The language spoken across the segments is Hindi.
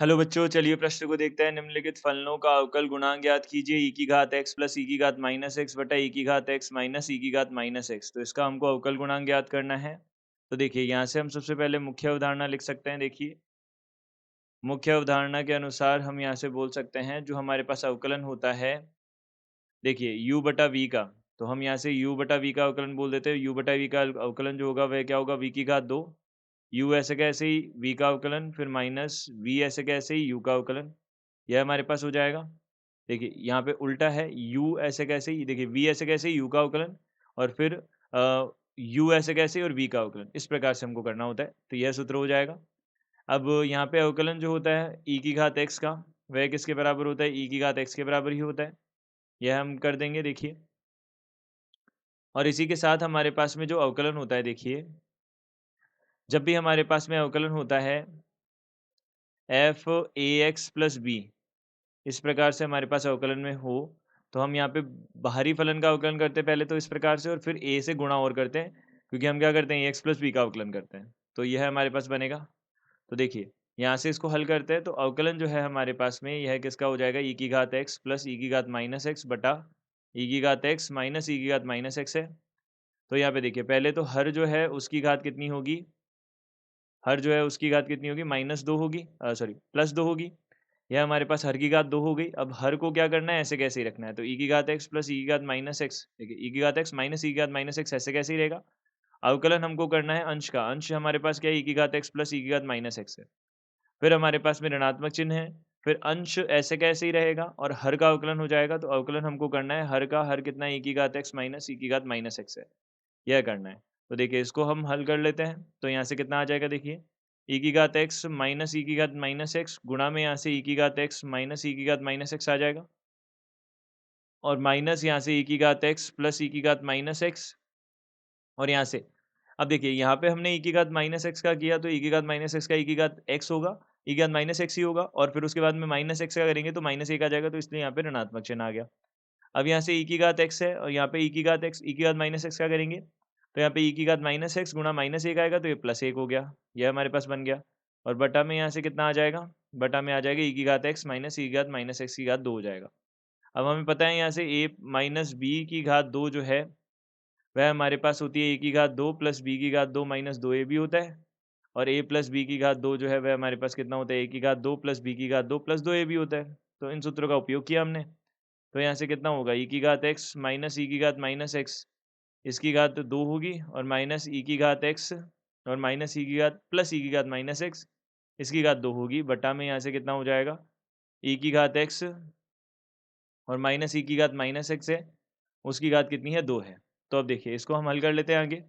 हेलो बच्चों, चलिए प्रश्न को देखते हैं। निम्नलिखित फलनों का अवकल गुणांक ज्ञात कीजिए। ई की घात x प्लस ई की घात माइनस एक्स बटा ई की घात x माइनस ई की घात माइनस एक्स। तो इसका हमको अवकल गुणांक ज्ञात करना है। तो देखिए यहाँ से हम सबसे पहले मुख्य अवधारणा लिख सकते हैं। देखिए मुख्य अवधारणा के अनुसार हम यहाँ से बोल सकते हैं जो हमारे पास अवकलन होता है, देखिए u बटा v का, तो हम यहाँ से u बटा v का अवकलन बोल देते हैं। u बटा v का अवकलन जो होगा वह क्या होगा, v की घात 2, u ऐसे कैसे ही v का अवकलन, फिर माइनस v ऐसे कैसे ही u का अवकलन, यह हमारे पास हो जाएगा। देखिए यहाँ पे उल्टा है, u ऐसे कैसे ही, देखिए v ऐसे कैसे ही u का अवकलन, और फिर u ऐसे कैसे ही और v का अवकलन, इस प्रकार से हमको करना होता है। तो यह सूत्र हो जाएगा। अब यहाँ पे अवकलन जो होता है e की घात x का, वह किसके बराबर होता है, e की घात x के बराबर ही होता है। यह हम कर देंगे देखिए। और इसी के साथ हमारे पास में जो अवकलन होता है, देखिए जब भी हमारे पास में अवकलन होता है F A X plus B, इस प्रकार से हमारे पास अवकलन में हो, तो हम यहाँ पे बाहरी फलन का अवकलन करते हैं पहले तो इस प्रकार से, और फिर ए से गुणा और करते हैं, क्योंकि हम क्या करते हैं एक्स प्लस बी का अवकलन करते हैं। तो यह हमारे पास बनेगा। तो देखिए यहाँ से इसको हल करते हैं, तो अवकलन जो है हमारे पास में यह किसका हो जाएगा, ई की घात एक्स प्लस ई की घात माइनस एक्स बटा ई की घात एक्स माइनस ई की घात माइनस एक्स है। तो यहाँ पे देखिए पहले तो हर जो है उसकी घात कितनी होगी, हर जो है उसकी घात कितनी होगी, -2 होगी, सॉरी +2 होगी। यह हमारे पास हर की घात 2 हो गई। अब हर को क्या करना है, ऐसे कैसे ही रखना है। तो ई की घात एक्स प्लस ई की घात माइनस एक्स, देखिए ई की घात एक्स माइनस ई की घात माइनस एक्स ऐसे कैसे ही रहेगा। अवकलन हमको करना है अंश का, अंश हमारे पास क्या है, ई की घात एक्स प्लस ई की घात माइनस एक्स है। फिर हमारे पास में ऋणात्मक चिन्ह है, फिर अंश ऐसे कैसे ही रहेगा और हर का अवकलन हो जाएगा। तो अवकलन हमको करना है हर का, हर कितना, ई की घात एक्स माइनस ई की घात माइनस एक्स है, यह करना है। तो देखिए इसको हम हल कर लेते हैं। तो यहाँ से कितना आ जाएगा, देखिए ई की घात एक्स माइनस ई की घात माइनस एक्स गुणा में यहाँ से ई की घात एक्स माइनस ई की घात माइनस एक्स आ जाएगा, और माइनस यहाँ से ई की घात एक्स प्लस ई की घात माइनस एक्स, और यहाँ से अब देखिए यहाँ पे हमने ई की घात माइनस एक्स का किया, तो ई की घात माइनस एक्स का ई की घात एक्स होगा, ई की घात माइनस एक्स ही होगा, और फिर उसके बाद में माइनस एक्स का करेंगे तो माइनस एक आ जाएगा, तो इसलिए यहाँ पे ऋणात्मक चिन्ह आ गया। अब यहाँ से ई की घात एक्स है, और यहाँ पे ई की घात एक्स, ई की घात माइनस एक्स का करेंगे, तो यहाँ पे ई की घात माइनस एक्स गुणा माइनस एक आएगा, तो ये प्लस एक हो गया, यह हमारे पास बन गया। और बटा में यहाँ से कितना आ जाएगा, बटा में आ जाएगा ई की घात एक्स माइनस ई की घात माइनस एक्स की घात 2 हो जाएगा। अब हमें पता है यहाँ से ए माइनस बी की घात 2 जो है वह हमारे पास होती है ए की घात 2 प्लस बी की घात 2 माइनस 2 ए भी होता है, और ए प्लस बी की घात 2 जो है वह हमारे पास कितना होता है, ए की घात 2 प्लस बी की घात 2 प्लस 2 ए भी होता है। तो इन सूत्रों का उपयोग किया हमने। तो यहाँ से कितना होगा, ई की घात एक्स माइनस ई की घात माइनस एक्स, इसकी घात 2 होगी, और माइनस ई की घात एक्स, और माइनस ई की घात प्लस ई की घात माइनस एक्स, इसकी घात 2 होगी, बटा में यहाँ से कितना हो जाएगा, ई की घात एक्स और माइनस ई की घात माइनस एक्स है, उसकी घात कितनी है, 2 है। तो अब देखिए इसको हम हल कर लेते हैं आगे।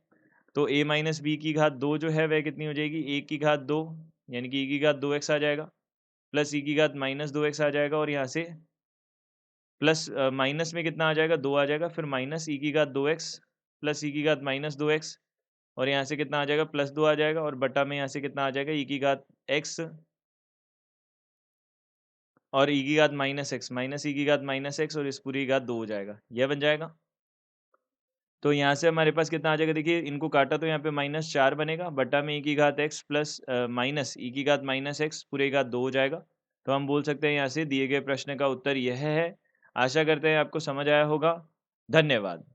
तो a माइनस बी की घात 2 जो है वह कितनी हो जाएगी, a की घात 2, यानी कि e की घात 2x आ जाएगा, प्लस e की घात माइनस 2x आ जाएगा, और यहाँ से प्लस माइनस में कितना आ जाएगा, 2 आ जाएगा, फिर माइनस ई की घात 2x प्लस ई की घात माइनस 2x, और यहाँ से कितना आ जाएगा, प्लस 2 आ जाएगा, और बटा में यहाँ से कितना आ जाएगा, ई की घात x और ई की घात माइनस एक्स माइनस ई की घात माइनस एक्स, और इस पूरी की घात 2 हो जाएगा, यह बन जाएगा। तो यहाँ से हमारे पास कितना आ जाएगा, देखिए इनको काटा तो यहाँ पे -4 बनेगा, बटा में ई की घात एक्स प्लस माइनस ई की घात माइनस एक्स पूरे की घात 2 हो जाएगा। तो हम बोल सकते हैं यहाँ से दिए गए प्रश्न का उत्तर यह है। आशा करते हैं आपको समझ आया होगा। धन्यवाद।